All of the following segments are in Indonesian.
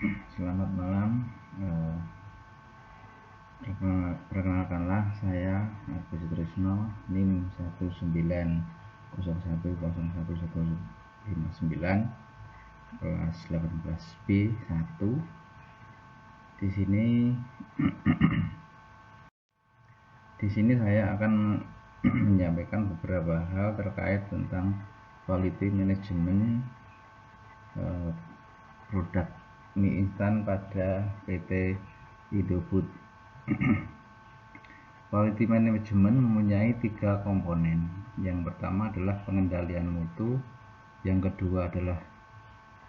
Selamat malam. Perkenalkanlah saya Agus Sutrisno, NIM 190101159, kelas 18B1. Di sini saya akan menyampaikan beberapa hal terkait tentang quality management produk mie instan pada PT Indofood. Quality management mempunyai 3 komponen. Yang pertama adalah pengendalian mutu, yang kedua adalah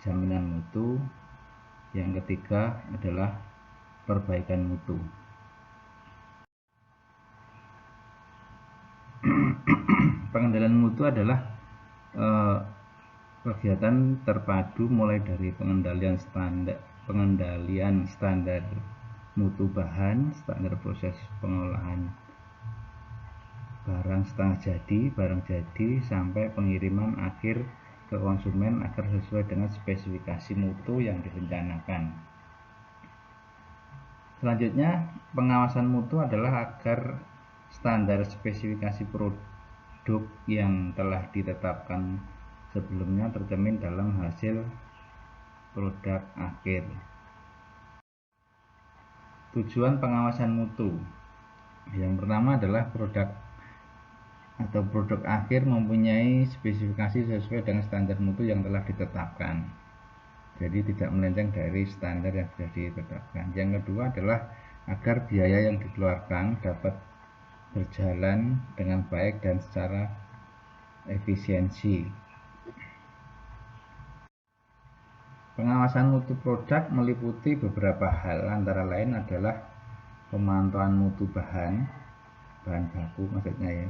jaminan mutu, yang ketiga adalah perbaikan mutu. Pengendalian mutu adalah kegiatan terpadu mulai dari pengendalian standar mutu bahan, standar proses pengolahan barang jadi sampai pengiriman akhir ke konsumen agar sesuai dengan spesifikasi mutu yang direncanakan. Selanjutnya, pengawasan mutu adalah agar standar spesifikasi produk yang telah ditetapkan sebelumnya tercermin dalam hasil produk akhir. Tujuan pengawasan mutu yang pertama adalah produk akhir mempunyai spesifikasi sesuai dengan standar mutu yang telah ditetapkan, jadi tidak melenceng dari standar yang sudah ditetapkan. Yang kedua adalah agar biaya yang dikeluarkan dapat berjalan dengan baik dan secara efisiensi. Pengawasan mutu produk meliputi beberapa hal, antara lain adalah pemantauan mutu bahan baku maksudnya ya,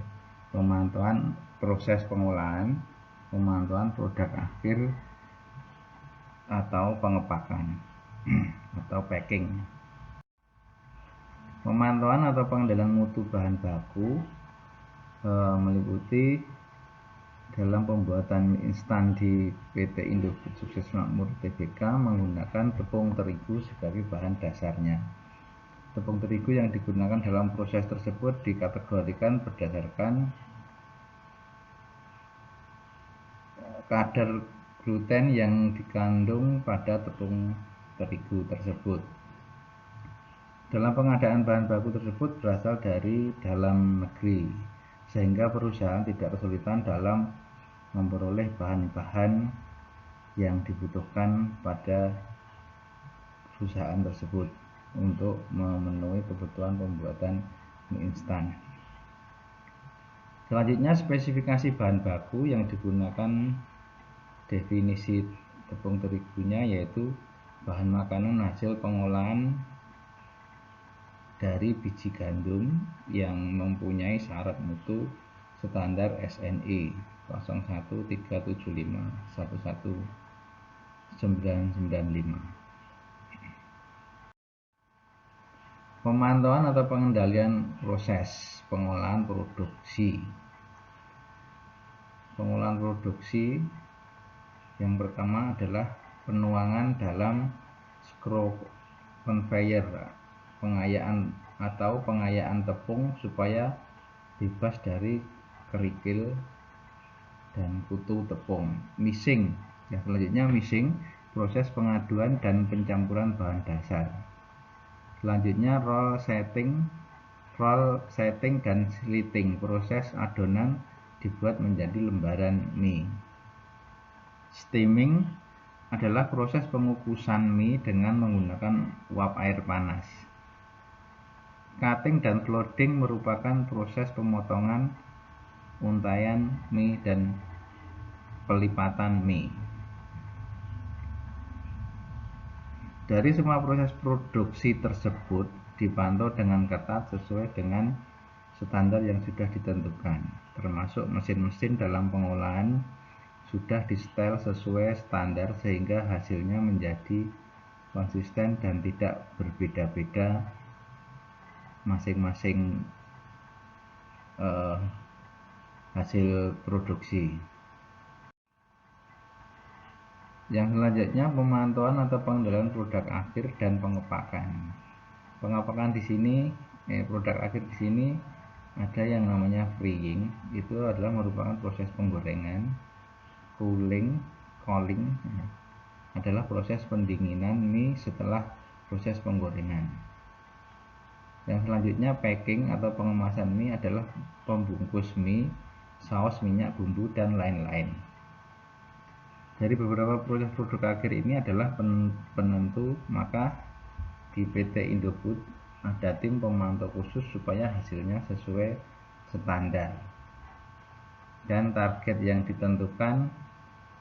pemantauan proses pengolahan, pemantauan produk akhir atau pengepakan atau packing. Pemantauan atau pengendalian mutu bahan baku meliputi dalam pembuatan mie instan di PT Indofood Sukses Makmur Tbk menggunakan tepung terigu sebagai bahan dasarnya. Tepung terigu yang digunakan dalam proses tersebut dikategorikan berdasarkan kadar gluten yang dikandung pada tepung terigu tersebut. Dalam pengadaan bahan baku tersebut berasal dari dalam negeri, sehingga perusahaan tidak kesulitan dalam memperoleh bahan-bahan yang dibutuhkan pada perusahaan tersebut untuk memenuhi kebutuhan pembuatan mie instan. Selanjutnya, spesifikasi bahan baku yang digunakan, definisi tepung terigunya yaitu bahan makanan hasil pengolahan dari biji gandum yang mempunyai syarat mutu standar SNI 0137511995. Pemantauan atau pengendalian proses pengolahan produksi. Pengolahan produksi yang pertama adalah penuangan dalam screw conveyor, pengayaan tepung supaya bebas dari kerikil dan kutu tepung. Mixing. Selanjutnya mixing, proses pengaduan dan pencampuran bahan dasar. Selanjutnya roll setting dan slitting, proses adonan dibuat menjadi lembaran mie. Steaming adalah proses pengukusan mie dengan menggunakan uap air panas. Cutting dan floating merupakan proses pemotongan, untaian mie dan pelipatan mie. Dari semua proses produksi tersebut dipantau dengan ketat sesuai dengan standar yang sudah ditentukan, termasuk mesin-mesin dalam pengolahan sudah disetel sesuai standar sehingga hasilnya menjadi konsisten dan tidak berbeda-beda masing-masing hasil produksi. Yang selanjutnya pemantauan atau pengendalian produk akhir dan pengepakan. Pengepakan di sini produk akhir di sini ada yang namanya freeing, itu adalah merupakan proses penggorengan. Cooling, adalah proses pendinginan mie setelah proses penggorengan. Yang selanjutnya packing atau pengemasan mie adalah pembungkus mie, saus, minyak, bumbu, dan lain-lain. Dari beberapa proses produk akhir ini adalah penentu, maka di PT Indofood ada tim pemantau khusus supaya hasilnya sesuai standar dan target yang ditentukan,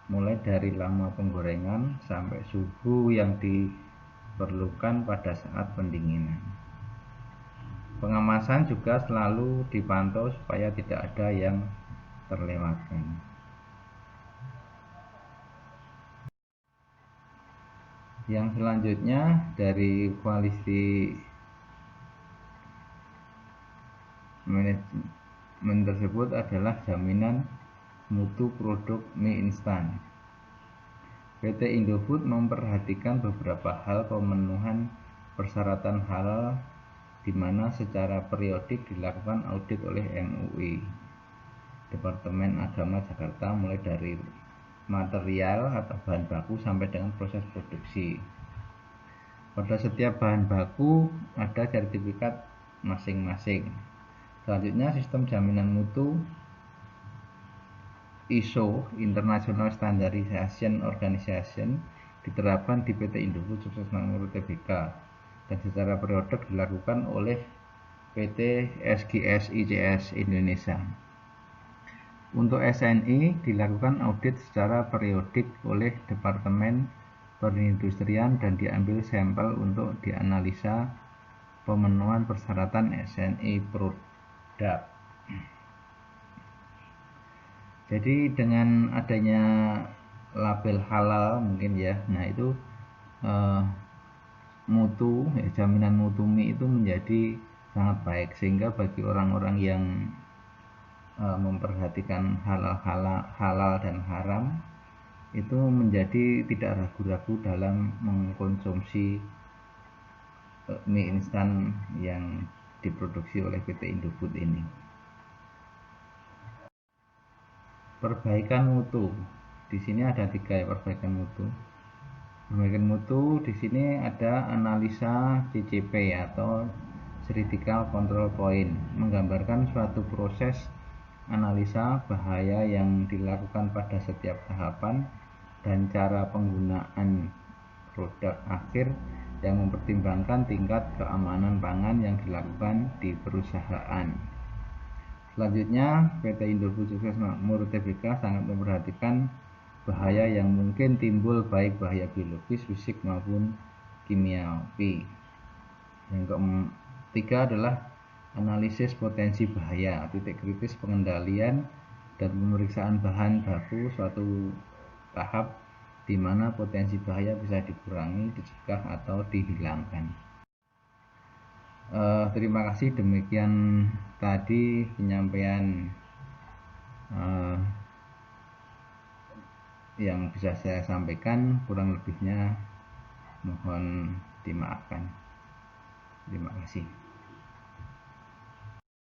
mulai dari lama penggorengan sampai suhu yang diperlukan pada saat pendinginan. Pengemasan juga selalu dipantau supaya tidak ada yang terlewatkan. Yang selanjutnya dari quality management tersebut adalah jaminan mutu produk mie instan. PT Indofood memperhatikan beberapa hal pemenuhan persyaratan halal, di mana secara periodik dilakukan audit oleh MUI Departemen Agama Jakarta, mulai dari material atau bahan baku sampai dengan proses produksi. Pada setiap bahan baku ada sertifikat masing-masing. Selanjutnya sistem jaminan mutu ISO International Standardization Organization diterapkan di PT Indofood Sukses Makmur Tbk dan secara periodik dilakukan oleh PT SGS ICS Indonesia. Untuk SNI dilakukan audit secara periodik oleh Departemen Perindustrian dan diambil sampel untuk dianalisa pemenuhan persyaratan SNI produk. Jadi dengan adanya label halal mungkin ya, nah itu mutu jaminan mutu mie itu menjadi sangat baik, sehingga bagi orang-orang yang memperhatikan halal dan haram itu menjadi tidak ragu-ragu dalam mengkonsumsi mie instan yang diproduksi oleh PT Indofood ini. Perbaikan mutu di sini ada 3 ya, perbaikan mutu. Perbaikan mutu di sini ada analisa CCP atau Critical Control Point, menggambarkan suatu proses analisa bahaya yang dilakukan pada setiap tahapan dan cara penggunaan produk akhir yang mempertimbangkan tingkat keamanan pangan yang dilakukan di perusahaan. Selanjutnya, PT Indofood Sukses Makmur Tbk sangat memperhatikan bahaya yang mungkin timbul, baik bahaya biologis, fisik maupun kimiawi. Yang ketiga adalah analisis potensi bahaya, titik kritis pengendalian dan pemeriksaan bahan baku suatu tahap di mana potensi bahaya bisa dikurangi, dicegah atau dihilangkan. Terima kasih, demikian tadi penyampaian yang bisa saya sampaikan, kurang lebihnya mohon dimaafkan. Terima kasih.